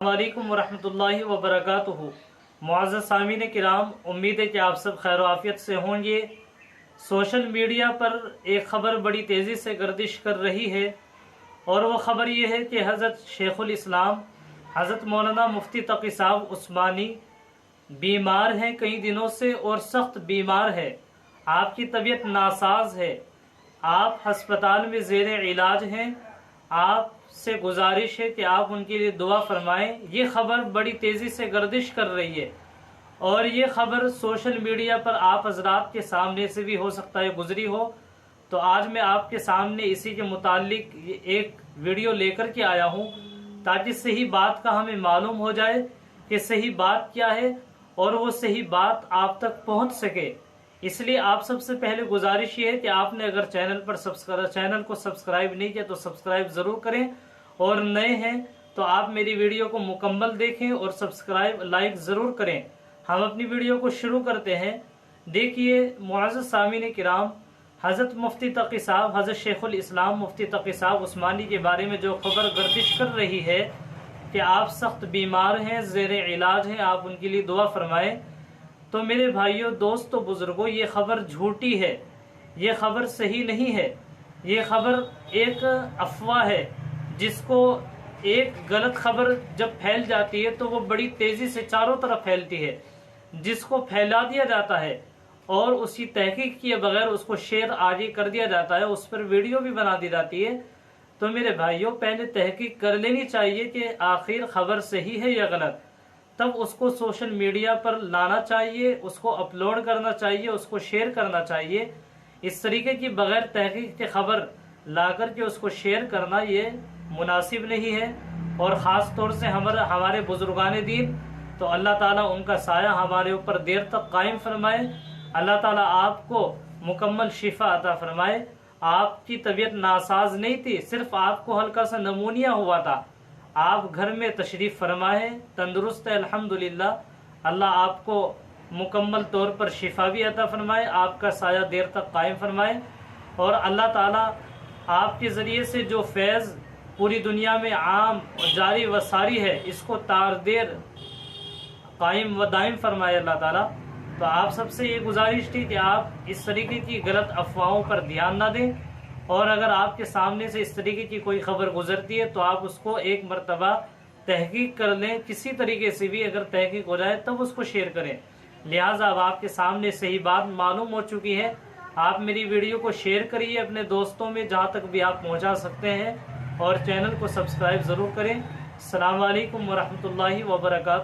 वालेकुम वरहमतुल्लाहि वबरकातुहू। मुअज़्ज़ज़ सामीन किराम, उम्मीद है कि आप सब खैर आफियत से होंगे। सोशल मीडिया पर एक ख़बर बड़ी तेज़ी से गर्दिश कर रही है और वह ख़बर ये है कि हज़रत शेखुल इस्लाम हज़रत मौलाना मुफ्ती तक़ी साहब उस्मानी बीमार हैं कई दिनों से और सख्त बीमार है। आपकी तबीयत नासाज है, आप हस्पताल में ज़ेर इलाज हैं। आपसे गुजारिश है कि आप उनके लिए दुआ फरमाएं। ये खबर बड़ी तेज़ी से गर्दिश कर रही है और ये खबर सोशल मीडिया पर आप हजरात के सामने से भी हो सकता है गुजरी हो। तो आज मैं आपके सामने इसी के मुतालिक एक वीडियो लेकर के आया हूँ ताकि सही बात का हमें मालूम हो जाए कि सही बात क्या है और वो सही बात आप तक पहुँच सके। इसलिए आप सबसे पहले गुजारिश ये है कि आपने अगर चैनल को सब्सक्राइब नहीं किया तो सब्सक्राइब ज़रूर करें और नए हैं तो आप मेरी वीडियो को मुकम्मल देखें और सब्सक्राइब लाइक ज़रूर करें। हम अपनी वीडियो को शुरू करते हैं। देखिए मुअज़्ज़ज़ सामीन किराम, हज़रत मुफ्ती तक़ी साहब हज़रत शेखुल इस्लाम मुफ्ती तक़ी साहब उस्मानी के बारे में जो खबर गर्दिश कर रही है कि आप सख्त बीमार हैं, ज़ेर इलाज हैं, आप उनके लिए दुआ फरमाएं। तो मेरे भाइयों, दोस्तों, बुजुर्गों, ये खबर झूठी है, ये खबर सही नहीं है। ये खबर एक अफवाह है जिसको एक गलत खबर जब फैल जाती है तो वो बड़ी तेजी से चारों तरफ फैलती है, जिसको फैला दिया जाता है और उसकी तहकीक किए बगैर उसको शेयर आगे कर दिया जाता है, उस पर वीडियो भी बना दी जाती है। तो मेरे भाइयों, पहले तहकीक कर लेनी चाहिए कि आखिर खबर सही है या गलत, तब उसको सोशल मीडिया पर लाना चाहिए, उसको अपलोड करना चाहिए, उसको शेयर करना चाहिए। इस तरीके की बगैर तहकीक की खबर ला करके उसको शेयर करना ये मुनासिब नहीं है। और ख़ास तौर से हमारे बुजुर्गान दीन, तो अल्लाह ताला उनका साया हमारे ऊपर देर तक कायम फरमाए। अल्लाह ताला आपको मुकम्मल शिफा अता फरमाए। आपकी तबीयत नासाज नहीं थी, सिर्फ आपको हल्का सा नमूनिया हुआ था। आप घर में तशरीफ़ फरमाए, तंदुरुस्त है अल्हम्दुलिल्लाह। अल्लाह आपको मुकम्मल तौर पर शिफा भी अता फरमाए, आपका साया देर तक कायम फरमाए। और अल्लाह ताला आपके ज़रिए से जो फैज़ पूरी दुनिया में आम और जारी व सारी है, इसको तारदेर कायम व दायम फरमाए अल्लाह ताला। तो आप सबसे ये गुजारिश थी कि आप इस तरीके की गलत अफवाहों पर ध्यान ना दें और अगर आपके सामने से इस तरीके की कोई खबर गुजरती है तो आप उसको एक मरतबा तहकीक कर लें। किसी तरीके से भी अगर तहकीक हो जाए तब उसको शेयर करें। लिहाजा अब आपके सामने सही बात मालूम हो चुकी है। आप मेरी वीडियो को शेयर करिए अपने दोस्तों में जहाँ तक भी आप पहुँचा सकते हैं और चैनल को सब्सक्राइब ज़रूर करें। अस्सलाम वालेकुम वरहमतुल्लाहि वबरकातुहू।